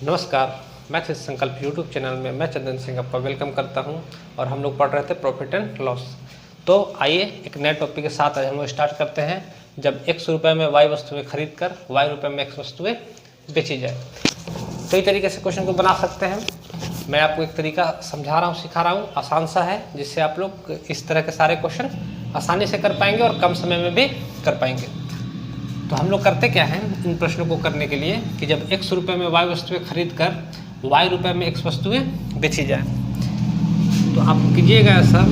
नमस्कार, maths with संकल्प YouTube channel में मैं चंदन सिंह आपका वेलकम करता हूं और हम लोग पढ़ रहे थे प्रॉफिट एंड लॉस। तो आइए एक नए टॉपिक के साथ आज हम लोग स्टार्ट करते हैं। जब x रुपये में y वस्तुएं खरीद कर y रुपये में x वस्तुएं बेची जाए। कई तरीके से क्वेश्चन को बना सकते हैं। मैं आपको एक तरीका समझा रहा हूँ, सिखा रहा हूँ, आसान सा है, जिससे आप लोग इस तरह के सारे क्वेश्चन आसानी से कर पाएंगे और कम समय में भी कर पाएंगे। तो हम लोग करते क्या हैं इन प्रश्नों को करने के लिए कि जब x रुपये में y वस्तुएं खरीद कर y रुपये में x वस्तुएं बेची जाए, तो आप कीजिएगा ऐसा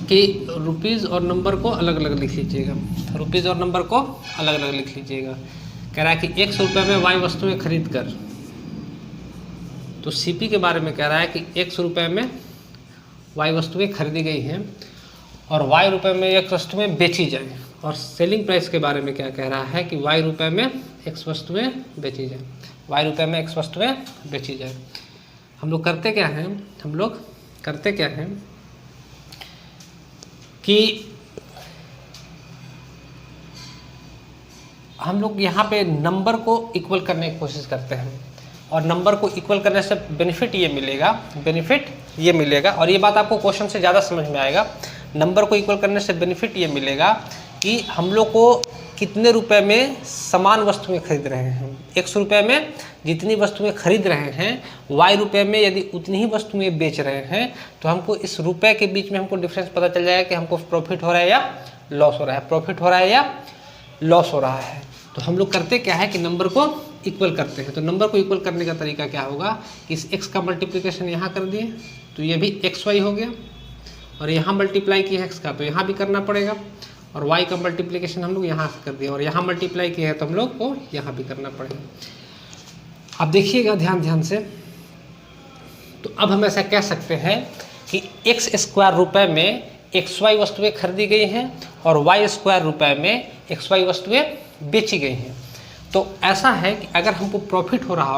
कि रुपीज़ और नंबर को अलग अलग लिख लीजिएगा। रुपीज़ और नंबर को अलग अलग लिख लीजिएगा। कह रहा है कि x रुपये में y वस्तुएं खरीद कर, तो CP के बारे में कह रहा है कि x रुपये में y वस्तुएं खरीदी गई हैं और y रुपये में x वस्तुएं बेची जाए। और सेलिंग प्राइस के बारे में क्या कह रहा है कि y रुपये में x वस्तुएं बेची जाए, y रुपये में x वस्तुएं बेची जाए। हम लोग करते क्या हैं, कि हम लोग यहाँ पे नंबर को इक्वल करने की कोशिश करते हैं और नंबर को इक्वल करने से बेनिफिट ये मिलेगा और ये बात आपको क्वेश्चन से ज़्यादा समझ में आएगा। नंबर को इक्वल करने से बेनिफिट ये मिलेगा कि हम लोग को कितने रुपए में समान वस्तुएं खरीद रहे हैं। x रुपये में जितनी वस्तुएं खरीद रहे हैं, y रुपये में यदि उतनी ही वस्तुएं बेच रहे हैं, तो हमको इस रुपए के बीच में हमको डिफरेंस पता चल जाएगा कि हमको प्रॉफिट हो रहा है या लॉस हो रहा है, प्रॉफिट हो रहा है या लॉस हो रहा है। तो हम लोग करते क्या है कि नंबर को इक्वल करते हैं। तो नंबर को इक्वल करने का तरीका क्या होगा कि इस x का मल्टीप्लिकेशन यहाँ कर दिए तो ये भी xy हो गया, और यहाँ मल्टीप्लाई किया x का तो यहाँ भी करना पड़ेगा, और y का मल्टीप्लिकेशन हम लोग यहाँ से कर दिया और यहाँ मल्टीप्लाई किया है तो हम लोग को यहाँ भी करना पड़ेगा। अब देखिएगा ध्यान से। तो अब हम ऐसा कह सकते हैं कि x स्क्वायर रुपये में xy वस्तुएं खरीदी गई हैं और y स्क्वायर रुपये में xy वस्तुएं बेची गई हैं। तो ऐसा है कि अगर हमको प्रॉफिट हो रहा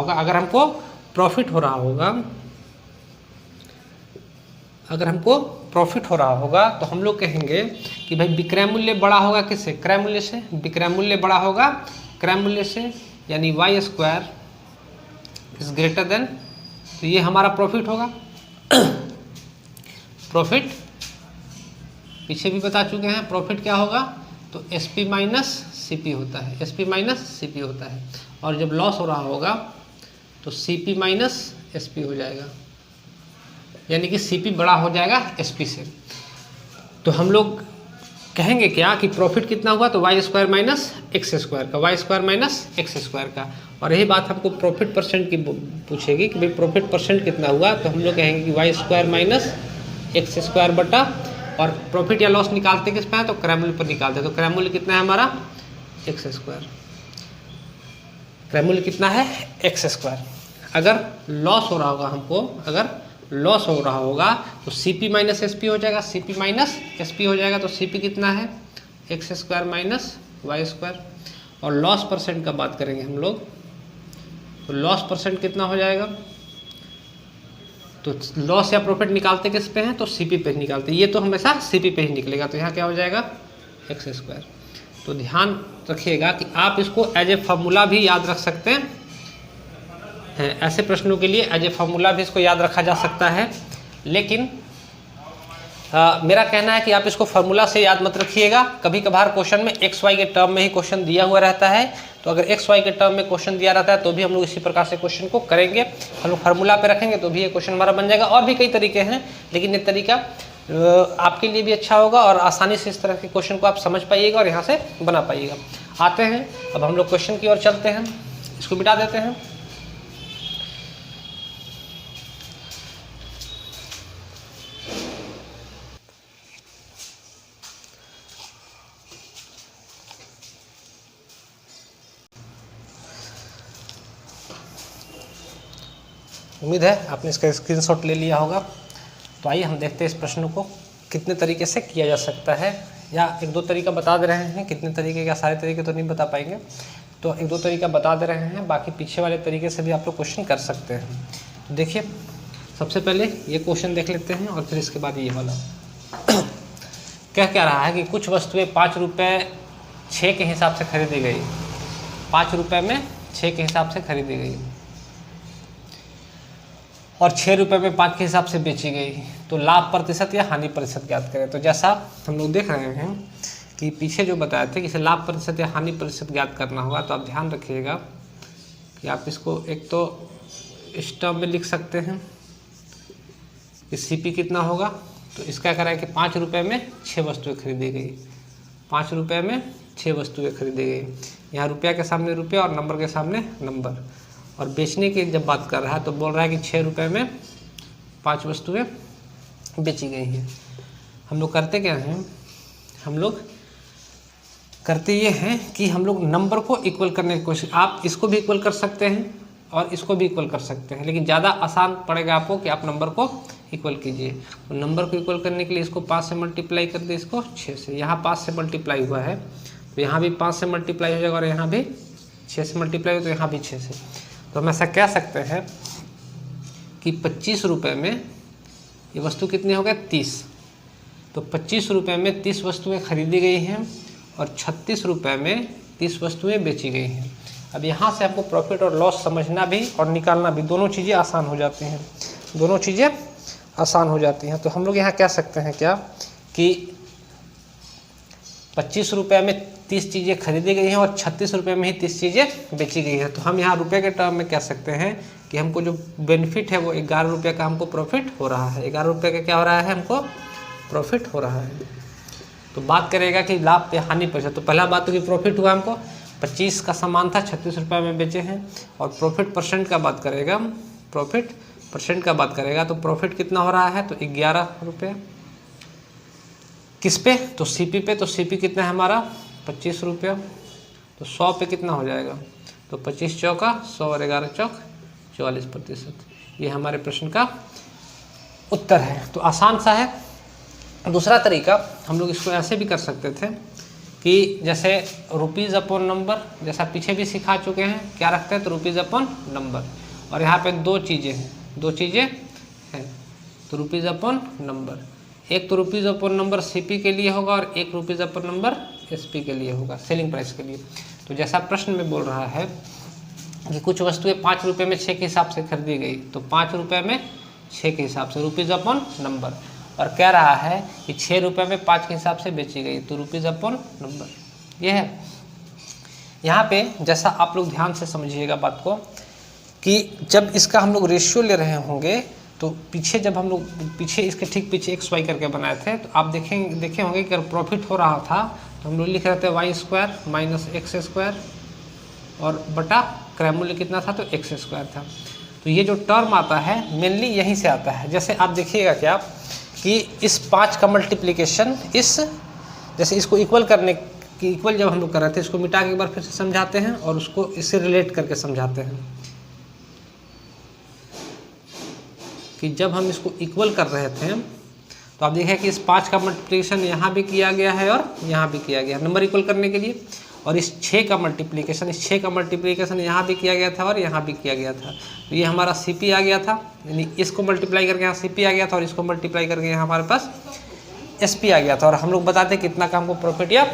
होगा, तो हम लोग कहेंगे कि भाई विक्रय मूल्य बड़ा होगा किससे? क्रय मूल्य से। विक्रय मूल्य बड़ा होगा क्रय मूल्य से, यानी y square is greater than, तो ये हमारा प्रॉफिट होगा। प्रॉफिट पीछे भी बता चुके हैं, प्रॉफिट क्या होगा? तो SP माइनस CP होता है, SP माइनस CP होता है। और जब लॉस हो रहा होगा तो CP माइनस SP हो जाएगा, यानी कि CP बड़ा हो जाएगा SP से। तो हम लोग कहेंगे क्या कि प्रॉफिट कितना हुआ? तो y square minus x square का, y square minus x square का। और यही बात हमको प्रॉफिट परसेंट की पूछेगी कि भाई प्रॉफिट परसेंट कितना हुआ, तो हम लोग कहेंगे कि y square minus x square बटा, और प्रॉफिट या लॉस निकालते किस पे है? तो क्रय मूल्य पर निकालते हैं। तो क्रय मूल्य कितना है हमारा? x square. क्रय मूल्य कितना है? x square. अगर लॉस हो रहा होगा तो CP माइनस SP हो जाएगा, CP माइनस SP हो जाएगा। तो CP कितना है? x square minus y square. और लॉस परसेंट का बात करेंगे हम लोग, तो लॉस परसेंट कितना हो जाएगा? तो लॉस या प्रॉफिट निकालते किस पे हैं? तो CP पे ही निकालते हैं। ये तो हमेशा CP पे ही निकलेगा, तो यहाँ क्या हो जाएगा? x square. तो ध्यान रखिएगा कि आप इसको एज ए फार्मूला भी याद रख सकते हैं। ऐसे प्रश्नों के लिए एज ए फार्मूला भी इसको याद रखा जा सकता है, लेकिन मेरा कहना है कि आप इसको फार्मूला से याद मत रखिएगा। कभी कभार क्वेश्चन में XY के टर्म में ही क्वेश्चन दिया हुआ रहता है, तो अगर XY के टर्म में क्वेश्चन दिया रहता है तो भी हम लोग इसी प्रकार से क्वेश्चन को करेंगे। हम लोग फार्मूला पे रखेंगे तो भी ये क्वेश्चन हमारा बन जाएगा। और भी कई तरीके हैं, लेकिन ये तरीका आपके लिए भी अच्छा होगा और आसानी से इस तरह के क्वेश्चन को आप समझ पाइएगा और यहाँ से बना पाइएगा। आते हैं अब हम लोग क्वेश्चन की ओर चलते हैं। इसको मिटा देते हैं। उम्मीद है आपने इसका स्क्रीनशॉट ले लिया होगा। तो आइए हम देखते हैं इस प्रश्न को कितने तरीके से किया जा सकता है, या एक दो तरीका बता दे रहे हैं। कितने तरीके का, सारे तरीके तो नहीं बता पाएंगे, तो एक दो तरीका बता दे रहे हैं। बाकी पीछे वाले तरीके से भी आप लोग क्वेश्चन कर सकते हैं। तो देखिए, सबसे पहले ये क्वेश्चन देख लेते हैं और फिर इसके बाद ये वाला। क्या रहा है कि कुछ वस्तुएं 5 रुपये 6 के हिसाब से खरीदी गई, 5 रुपये में 6 के हिसाब से खरीदी गई। और 6 रुपये में 5 के हिसाब से बेची गई, तो लाभ प्रतिशत या हानि प्रतिशत ज्ञात करें। तो जैसा हम लोग देख रहे हैं कि पीछे जो बताए थे कि इसे लाभ प्रतिशत या हानि प्रतिशत ज्ञात करना होगा, तो आप ध्यान रखिएगा कि आप इसको एक तो इस टर्म में लिख सकते हैं कि सीपी कितना होगा। तो इसका कह रहा है कि 5 रुपये में 6 वस्तुएं खरीदी गई, 5 रुपये में 6 वस्तुएं खरीदी गई। यहाँ रुपया के सामने रुपया और नंबर के सामने नंबर। और बेचने की जब बात कर रहा है तो बोल रहा है कि 6 रुपये में 5 वस्तुएं बेची गई हैं। हम लोग करते क्या हैं, हम लोग करते ये हैं कि हम लोग नंबर को इक्वल करने की कोशिश, आप इसको भी इक्वल कर सकते हैं और इसको भी इक्वल कर सकते हैं, लेकिन ज़्यादा आसान पड़ेगा आपको कि आप नंबर को इक्वल कीजिए। तो नंबर को इक्वल करने के लिए इसको 5 से मल्टीप्लाई कर दे, इसको 6 से। यहाँ 5 से मल्टीप्लाई हुआ है तो यहाँ भी 5 से मल्टीप्लाई हो जाएगा और यहाँ भी 6 से मल्टीप्लाई हो तो यहाँ भी 6 से। तो हम ऐसा कह सकते हैं कि 25 रुपये में ये वस्तु कितनी हो गया 30। तो 25 रुपये में 30 वस्तुएं खरीदी गई हैं और 36 रुपये में 30 वस्तुएं बेची गई हैं। अब यहाँ से आपको प्रॉफिट और लॉस समझना भी और निकालना भी, दोनों चीज़ें आसान हो जाती हैं, दोनों चीज़ें आसान हो जाती हैं। तो हम लोग यहाँ कह सकते हैं क्या कि 25 रुपये में 30 चीज़ें खरीदी गई हैं और 36 रुपये में ही 30 चीज़ें बेची गई हैं। तो हम यहाँ रुपये के टर्म में कह सकते हैं कि हमको जो बेनिफिट है वो 11 रुपये का हमको प्रॉफिट हो रहा है। 11 रुपये का क्या हो रहा है, हमको प्रॉफिट हो रहा है। तो बात करेगा कि लाभ या हानि प्रतिशत। तो पहला बात तो कि प्रॉफिट हुआ हमको, 25 का सामान था 36 रुपये में बेचे हैं। और प्रॉफिट परसेंट का बात करेगा, प्रॉफिट परसेंट का बात करेगा तो प्रॉफिट कितना हो रहा है, तो 11 रुपये। किस पे, तो सीपी पे। तो सीपी कितना है हमारा 25 रुपये। तो 100 पे कितना हो जाएगा, तो 25 चौका 100 और 11 चौक 44%। ये हमारे प्रश्न का उत्तर है। तो आसान सा है। दूसरा तरीका हम लोग इसको ऐसे भी कर सकते थे कि जैसे रुपीज़ अपॉन नंबर, जैसा पीछे भी सिखा चुके हैं, क्या रखते हैं, तो रुपीज़ अपॉन नंबर। और यहाँ पे दो चीज़ें हैं, तो रुपीज़ अपॉन नंबर। एक तो रुपीज़ अपॉन नंबर सीपी के लिए होगा और एक रुपीज़ अपॉन नंबर एसपी के लिए होगा, सेलिंग प्राइस के लिए। तो जैसा प्रश्न में बोल रहा है कि कुछ वस्तुएं 5 रुपये में 6 के हिसाब से खरीदी गई, तो 5 रुपये में 6 के हिसाब से रुपीज़ अपॉन नंबर। और कह रहा है कि 6 रुपये में 5 के हिसाब से बेची गई, तो रुपीज़ अपॉन नंबर। ये है। यहाँ पे जैसा आप लोग ध्यान से समझिएगा बात को कि जब इसका हम लोग रेशियो ले रहे होंगे तो पीछे जब हम लोग पीछे इसके ठीक पीछे एक्स वाई करके बनाए थे, तो आप देखे होंगे कि अगर प्रॉफिट हो रहा था तो हम लोग लिख रहे थे y² माइनस x² और बटा क्रय मूल्य कितना था, तो x² था। तो ये जो टर्म आता है मेनली यहीं से आता है। जैसे आप देखिएगा क्या कि इस 5 का मल्टीप्लिकेशन इस, जैसे इसको इक्वल करने की, इक्वल जब हम लोग कर रहे थे इसको मिटा के एक बार फिर से समझाते हैं और उसको इससे रिलेट करके समझाते हैं कि जब हम इसको इक्वल कर रहे थे तो आप देखें कि इस 5 का मल्टीप्लिकेशन यहाँ भी किया गया है और यहाँ भी किया गया है नंबर इक्वल करने के लिए। और इस 6 का मल्टीप्लिकेशन, इस 6 का मल्टीप्लिकेशन यहाँ भी किया गया था और यहाँ भी किया गया था। तो ये हमारा सीपी आ गया था, यानी इसको मल्टीप्लाई करके यहाँ सीपी आ गया था और इसको मल्टीप्लाई करके यहाँ हमारे पास एसपी आ गया था। और हम लोग बताते कितना का हमको प्रॉफिट या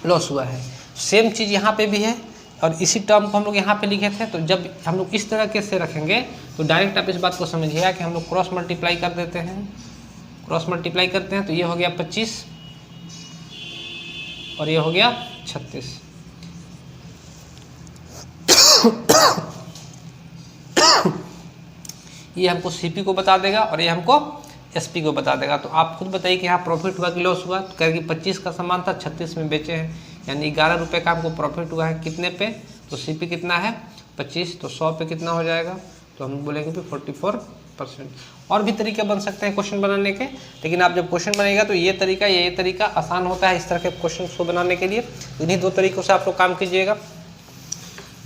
लॉस हुआ है। सेम चीज़ यहाँ पे भी है और इसी टर्म को हम लोग यहाँ पे लिखे थे। तो जब हम लोग इस तरह के से रखेंगे तो डायरेक्ट आप इस बात को समझिएगा कि हम लोग क्रॉस मल्टीप्लाई कर देते हैं, क्रॉस मल्टीप्लाई करते हैं तो ये हो गया 25 और ये हो गया 36। ये हमको सीपी को बता देगा और ये हमको एसपी को बता देगा। तो आप खुद बताइए कि यहाँ प्रॉफिट हुआ कि लॉस हुआ। तो कहेगी 25 का सामान था 36 में बेचे हैं, यानी 11 रुपये का हमको प्रॉफिट हुआ है। कितने पे, तो सीपी कितना है 25, तो 100 पे कितना हो जाएगा, तो हम बोलेंगे कि 44%। और भी तरीके बन सकते हैं क्वेश्चन बनाने के, लेकिन आप जब क्वेश्चन बनाएगा तो ये तरीका आसान होता है इस तरह के क्वेश्चन को बनाने के लिए। इन्हीं 2 तरीकों से आप लोग काम कीजिएगा।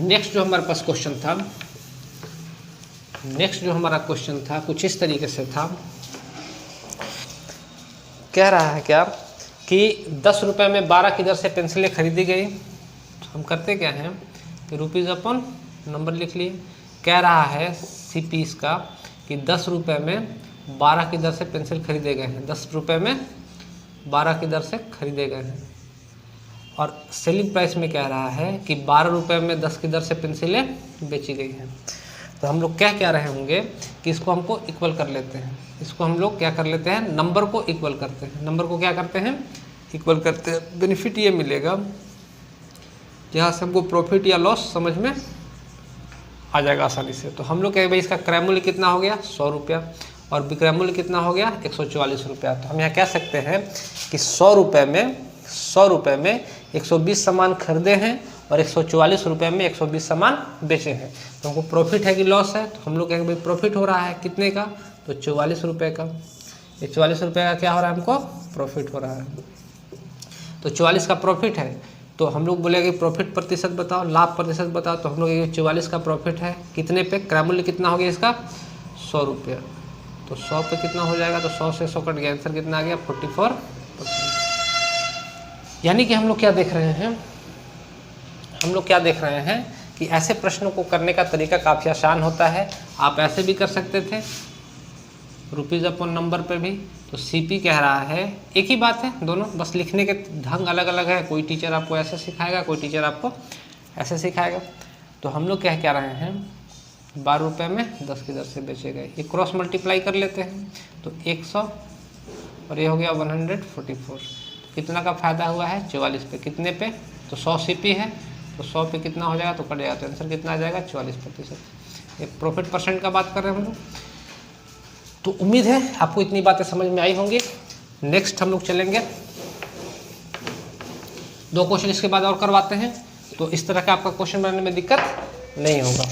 नेक्स्ट जो हमारे पास क्वेश्चन था, कुछ इस तरीके से था। कह रहा है क्या कि 10 रुपये में 12 की दर से पेंसिलें खरीदी गई। तो हम करते क्या हैं कि रुपीज़ अपॉन नंबर लिख लिए। कह रहा है सीपी इसका कि 10 रुपये में 12 की दर से पेंसिल खरीदे गए हैं, 10 रुपये में 12 की दर से खरीदे गए हैं। और सेलिंग प्राइस में कह रहा है कि 12 रुपये में 10 की दर से पेंसिलें बेची गई हैं। तो हम लोग क्या कह रहे होंगे कि इसको हमको इक्वल कर लेते हैं, इसको हम लोग क्या कर लेते हैं, नंबर को इक्वल करते हैं, नंबर को क्या करते हैं, इक्वल करते हैं। बेनिफिट ये मिलेगा, यहाँ से हमको प्रॉफिट या लॉस समझ में आ जाएगा आसानी से। तो हम लोग कहें भाई इसका क्रय मूल्य कितना हो गया 100 रुपया और विक्रय मूल्य कितना हो गया 144 रुपया। तो हम यहाँ कह सकते हैं कि 100 रुपये में 120 सामान खरीदे हैं और 144 रुपये में 120 सामान बेचे हैं। तो हमको प्रॉफिट है कि लॉस है, तो हम लोग कहेंगे भाई प्रॉफिट हो रहा है कितने का, तो 44 रुपये का। ये 44 रुपये का क्या हो रहा है, हमको प्रॉफिट हो रहा है। तो 44 का प्रॉफिट है, तो हम लोग बोलेंगे प्रॉफिट प्रतिशत बताओ, लाभ प्रतिशत बताओ। तो हम लोग ये 44 का प्रॉफिट है कितने पे, क्रय मूल्य कितना हो गया इसका 100 रुपया। तो 100 पे कितना हो जाएगा, तो 100 से 100 कट गया, आंसर कितना आ गया 44%। यानी कि हम लोग क्या देख रहे हैं, हम लोग क्या देख रहे हैं कि ऐसे प्रश्नों को करने का तरीका काफ़ी आसान होता है। आप ऐसे भी कर सकते थे रुपीज़ अपॉन नंबर पे भी। तो सीपी कह रहा है, एक ही बात है दोनों, बस लिखने के ढंग अलग अलग है। कोई टीचर आपको ऐसे सिखाएगा, कोई टीचर आपको ऐसे सिखाएगा। तो हम लोग क्या कह रहे हैं 12 रुपये में 10 की दर से बेचे गए। ये क्रॉस मल्टीप्लाई कर लेते हैं, तो 100 और ये हो गया 144। कितना का फ़ायदा हुआ है 44 पे, कितने पे, तो 100 सीपी है, तो 100 पे कितना हो जाएगा, तो कट जाएगा, तो आंसर कितना आ जाएगा 44%। ये प्रॉफिट परसेंट का बात कर रहे हैं हम लोग। तो उम्मीद है आपको इतनी बातें समझ में आई होंगी। नेक्स्ट हम लोग चलेंगे, 2 क्वेश्चन इसके बाद और करवाते हैं, तो इस तरह का आपका क्वेश्चन बनाने में दिक्कत नहीं होगा।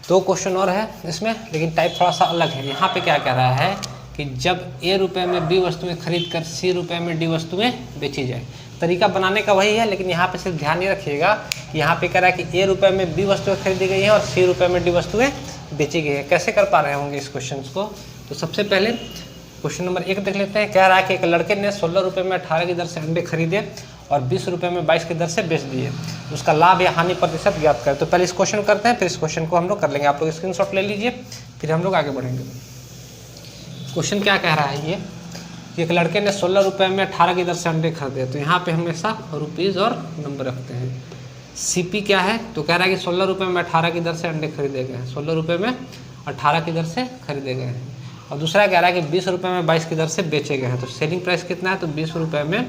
दो क्वेश्चन और है इसमें, लेकिन टाइप थोड़ा सा अलग है। यहाँ पे क्या कह रहा है कि जब ए रुपये में बी वस्तुएं खरीद कर सी रुपये में डी वस्तुएं बेची जाए। तरीका बनाने का वही है, लेकिन यहाँ पे सिर्फ ध्यान ये रखिएगा कि यहाँ पे कह रहा है कि ए रुपये में बी वस्तुएं खरीदी गई हैं और सी रुपये में डी वस्तुएं बेची गई हैं। कैसे कर पा रहे होंगे इस क्वेश्चन को, तो सबसे पहले क्वेश्चन नंबर 1 देख लेते हैं। कह रहा है कि एक लड़के ने 16 रुपये में 18 की दर से अंडे खरीदे और 20 रुपये में 22 की दर से बेच दिए। उसका लाभ या हानि प्रतिशत ज्ञात करें। तो पहले इस क्वेश्चन करते हैं, फिर इस क्वेश्चन को हम लोग कर लेंगे। आप लोग स्क्रीनशॉट ले लीजिए, फिर हम लोग आगे बढ़ेंगे। क्वेश्चन क्या कह रहा है ये, एक लड़के ने 16 रुपये में 18 की दर से अंडे खरीदे। तो यहाँ पे हमेशा रुपीज़ और नंबर रखते हैं। सीपी क्या है, तो कह रहा है कि 16 रुपये में 18 की दर से अंडे खरीदे गए हैं, 16 रुपये में 18 की दर से खरीदे गए हैं। और दूसरा कह रहा है कि 20 रुपये में 22 की दर से बेचे गए हैं। तो सेलिंग प्राइस कितना है, तो 20 रुपये में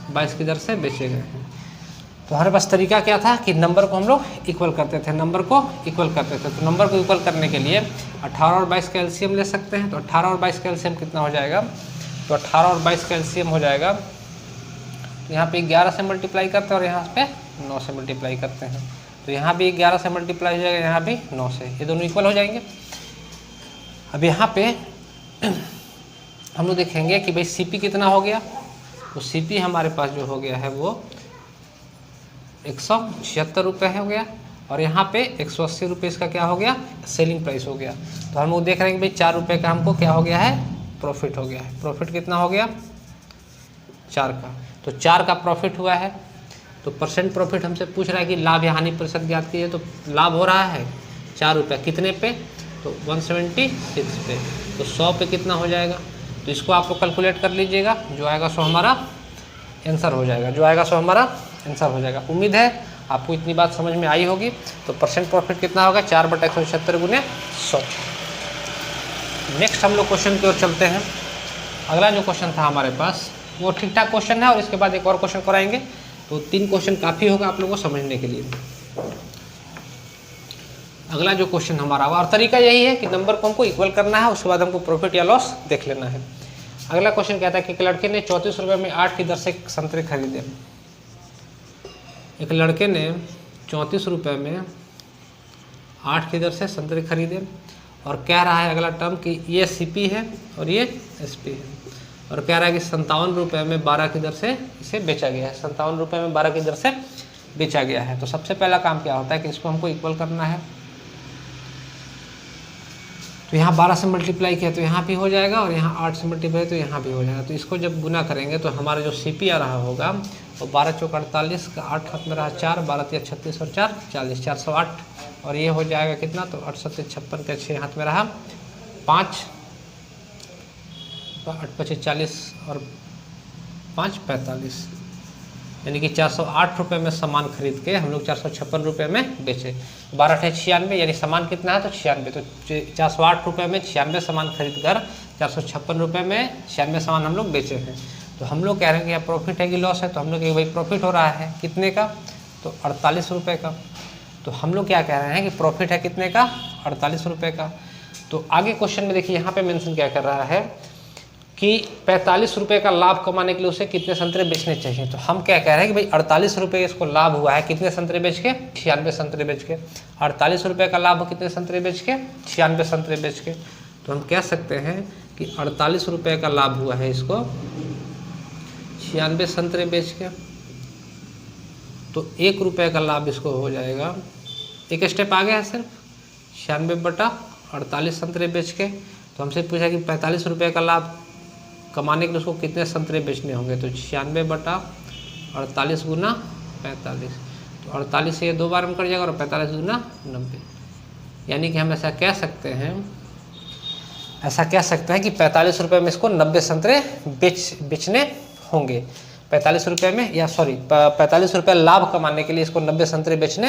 22 की दर से बेचे गए हैं। तो हमारे पास तरीका क्या था कि नंबर को हम लोग इक्वल करते थे, नंबर को इक्वल करते थे। तो नंबर को इक्वल करने के लिए 18 और 22 का एलसीएम ले सकते हैं। तो 18 और 22 का एलसीएम कितना हो जाएगा, तो 18 और 22 का एलसीएम हो जाएगा, तो यहाँ पे 11 से मल्टीप्लाई करते हैं और यहाँ पे 9 से मल्टीप्लाई करते हैं। तो यहाँ भी 11 से मल्टीप्लाई हो जाएगा, यहाँ भी 9 से, ये दोनों इक्वल हो जाएंगे। अब यहाँ पे हम लोग देखेंगे कि भाई सीपी कितना हो गया। तो सीपी हमारे पास जो हो गया है वो 176 रुपये हो गया और यहाँ पे 180 रुपये इसका क्या हो गया, सेलिंग प्राइस हो गया। तो हम लोग देख रहे हैं कि भाई 4 रुपये का हमको क्या हो गया है, प्रॉफिट हो गया है। प्रॉफिट कितना हो गया 4 का। तो 4 का प्रॉफिट हुआ है। तो परसेंट प्रॉफिट हमसे पूछ रहा है कि लाभ या हानि प्रतिशत ज्ञात कीजिए। तो लाभ हो रहा है 4 रुपये, कितने पे, तो 176 पे। तो 100 पे कितना हो जाएगा, तो इसको आप लोग कैलकुलेट कर लीजिएगा, जो आएगा सो हमारा आंसर हो जाएगा, जो आएगा सो हमारा आंसर हो जाएगा। उम्मीद है आपको इतनी बात समझ में आई होगी। तो परसेंट प्रॉफिट कितना होगा 4/176 गुने 100। नेक्स्ट हम लोग क्वेश्चन की ओर चलते हैं। अगला जो क्वेश्चन था हमारे पास वो ठीक ठाक क्वेश्चन है और इसके बाद एक और क्वेश्चन कराएंगे। तो 3 क्वेश्चन काफ़ी होगा आप लोगों को समझने के लिए। अगला जो क्वेश्चन हमारा हुआ, और तरीका यही है कि नंबर को हमको इक्वल करना है, उसके बाद हमको प्रॉफिट या लॉस देख लेना है। अगला क्वेश्चन कहता है कि एक लड़के ने 34 रुपये में 8 की दर से संतरे खरीदे। एक लड़के ने 34 रुपये में 8 की दर से संतरे खरीदे और कह रहा है अगला टर्म कि ये सीपी है और ये एसपी है, और कह रहा है कि 57 रुपये में 12 की दर से इसे बेचा गया है। 57 रुपये में 12 की दर से बेचा गया है। तो सबसे पहला काम क्या होता है कि इसको हमको इक्वल करना है। तो यहाँ 12 से मल्टीप्लाई किया तो यहाँ भी हो जाएगा और यहाँ 8 से मल्टीप्लाई तो यहाँ भी हो जाएगा। तो इसको जब गुना करेंगे तो हमारा जो सीपी आ रहा होगा वो 12 चौक 48 का 8 हाथ में रहा 4, 12 तिया 36 और 4 40, 408 और ये हो जाएगा कितना, तो 8 7 56 का 6 हाथ में रहा 5, 8 25 40 और 5 45, यानी कि 408 रुपये में सामान खरीद के हम लोग 456 रुपये में बेचे। 12 × 96, यानी सामान कितना है तो 96, तो 408 रुपये में 96 सामान खरीद कर 456 रुपये में 96 सामान हम लोग बेचे हैं। तो हम लोग कह रहे हैं कि यहाँ प्रॉफिट है कि लॉस है, तो हम लोग भाई प्रॉफिट हो रहा है कितने का, तो 48 रुपये का। तो हम लोग क्या कह रहे हैं कि प्रॉफिट है कितने का, 48 रुपये का। तो आगे क्वेश्चन में देखिए यहाँ पे मेंशन क्या कर रहा है कि 45 रुपये का लाभ कमाने के लिए उसे कितने संतरे बेचने चाहिए। तो हम क्या कह रहे हैं कि भाई 48 रुपये इसको लाभ हुआ है कितने संतरे बेच के, 96 संतरे बेच के। 48 रुपये का लाभ कितने संतरे बेच के, 96 संतरे बेच के। तो हम कह सकते हैं कि 48 रुपये का लाभ हुआ है इसको 96 संतरे बेच के। तो 1 रुपये का लाभ इसको हो जाएगा, एक स्टेप आगे है सिर्फ 96/48 संतरे बेच के। तो हमसे पूछा कि 45 रुपये का लाभ कमाने के लिए उसको कितने संतरे बेचने होंगे, तो 96/48 गुना 45, तो 48 से ये 2 बार में कट जाएगा और 45 गुना 90, यानी कि हम ऐसा कह सकते हैं कि 45 रुपये में इसको 90 संतरे बेचने होंगे। 45 रुपये में, या सॉरी 45 रुपये लाभ कमाने के लिए इसको 90 संतरे बेचने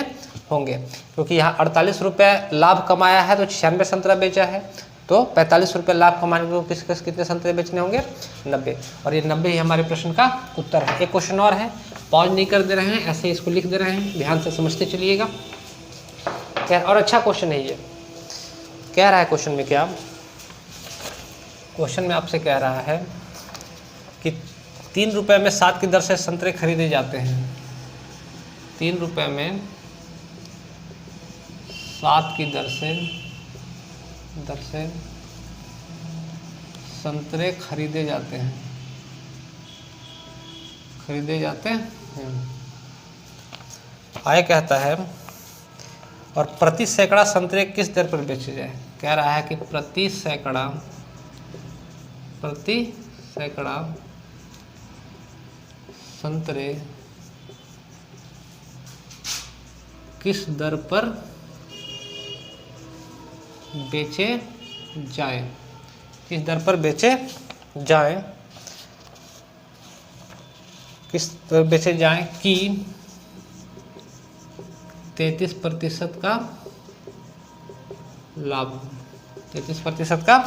होंगे, क्योंकि यहाँ 48 रुपये लाभ कमाया है तो 96 संतरा बेचा है, तो 45 रुपये लाभ कमाने के लिए कितने संतरे बेचने होंगे, 90। और ये 90 ही हमारे प्रश्न का उत्तर है। एक क्वेश्चन और है, पॉज नहीं कर दे रहे हैं, ऐसे इसको लिख दे रहे हैं, ध्यान से समझते चलिएगा। और अच्छा क्वेश्चन है ये। कह रहा है क्वेश्चन में क्या, क्वेश्चन में आपसे कह रहा है कि 3 रुपये में 7 की दर से संतरे खरीदे जाते हैं। 3 रुपये में 7 की दर से संतरे खरीदे जाते हैं। आगे कहता है और प्रति सैकड़ा संतरे किस दर पर बेचे जाए। कह रहा है कि प्रति सैकड़ा संतरे किस दर पर बेचे जाए, किस दर पर बेचे जाए, किस दर बेचे जाए कि 33% का लाभ, 33% का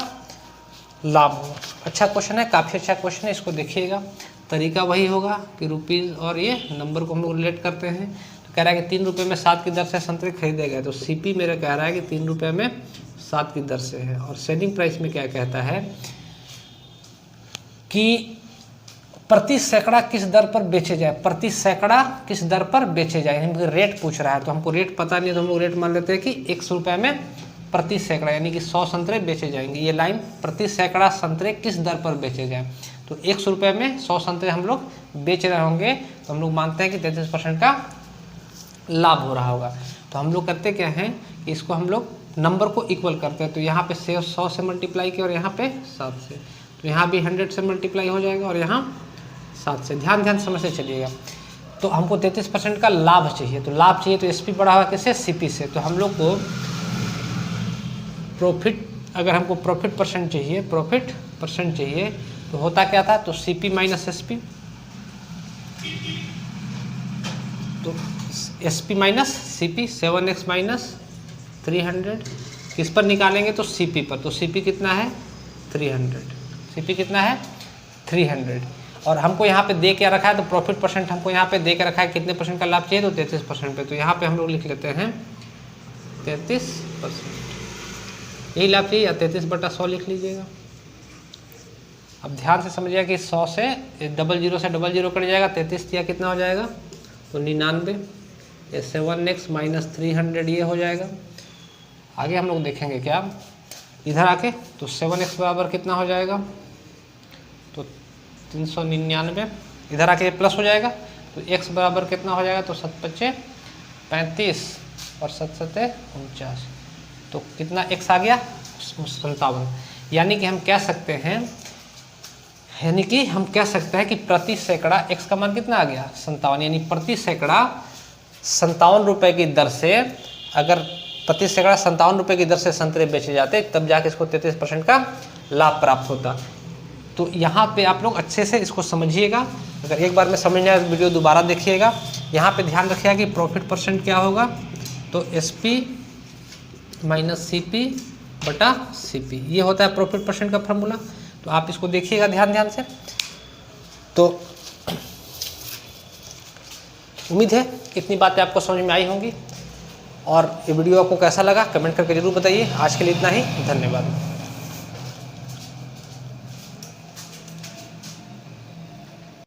लाभ हो। अच्छा क्वेश्चन है, काफ़ी अच्छा क्वेश्चन है, इसको देखिएगा। तरीका वही होगा कि रुपीज़ और ये नंबर को हम लोग रिलेट करते हैं। तो कह रहा है कि 3 रुपये में 7 की दर से संतरे खरीदे गए, तो सीपी मेरा कह रहा है कि 3 रुपये में 7 की दर से है। और सेलिंग प्राइस में क्या कहता है कि प्रति सैकड़ा किस दर पर बेचे जाए, प्रति सैकड़ा किस दर पर बेचे जाए, हमको रेट पूछ रहा है। तो हमको रेट पता नहीं है, तो हम लोग रेट मान लेते हैं कि 100 रुपये में प्रति सैकड़ा, यानी कि 100 संतरे बेचे जाएंगे। ये लाइन प्रति सैकड़ा संतरे किस दर पर बेचे जाए, तो 100 रुपये में 100 संतरे हम लोग बेच रहे होंगे, तो हम लोग मानते हैं कि 33% का लाभ हो रहा होगा। तो हम लोग करते क्या हैं कि इसको हम लोग नंबर को इक्वल करते हैं। तो यहाँ पे 100 से मल्टीप्लाई किया और यहाँ पे 7 से, तो यहाँ भी 100 से मल्टीप्लाई हो जाएगा और यहाँ 7 से। ध्यान समझते चलिएगा। तो हमको 33% का लाभ चाहिए, तो लाभ चाहिए तो एसपी बढ़ा हुआ किससे, सीपी से। तो हम लोग को प्रॉफिट, अगर हमको प्रॉफिट परसेंट चाहिए, तो होता क्या था, तो सीपी माइनस एसपी, तो SP minus CP, 7x minus 300 किस पर निकालेंगे, तो सीपी पर। तो सीपी कितना है, 300, सीपी कितना है 300। और हमको यहाँ पे दे क्या रखा है, तो प्रॉफिट परसेंट हमको यहाँ पे दे के रखा है कितने परसेंट का लाभ चाहिए, तो 33% पे। तो यहाँ पे हम लोग लिख लेते हैं 33%, यही लाभ चाहिए, या 33/100 लिख लीजिएगा। अब ध्यान से समझिएगा कि 100 से 00 से 00 कट जाएगा, 33 दिया कितना हो जाएगा, तो 99, ये 7x माइनस 300 ये हो जाएगा। आगे हम लोग देखेंगे क्या, इधर आके तो 7x बराबर कितना हो जाएगा, तो 399, इधर आके प्लस हो जाएगा, तो x बराबर कितना हो जाएगा, तो 7×5 35 और 7×7 49, तो कितना x आ गया, 57। यानी कि हम कह सकते हैं कि प्रति सैकड़ा x का मान कितना आ गया, 57। यानी प्रति सैकड़ा 57 रुपये की दर से, अगर प्रति सैकड़ा 57 रुपये की दर से संतरे बेचे जाते, तब जाके इसको 33% का लाभ प्राप्त होता। तो यहाँ पे आप लोग अच्छे से इसको समझिएगा। अगर एक बार में समझ नहीं आया तो वीडियो दोबारा देखिएगा। यहाँ पे ध्यान रखिएगा कि प्रॉफिट परसेंट क्या होगा, तो SP माइनस CP बटा CP, ये होता है प्रॉफिट परसेंट का फॉर्मूला। तो आप इसको देखिएगा ध्यान से। तो उम्मीद है इतनी बातें आपको समझ में आई होंगी, और ये वीडियो आपको कैसा लगा कमेंट करके जरूर बताइए। आज के लिए इतना ही, धन्यवाद।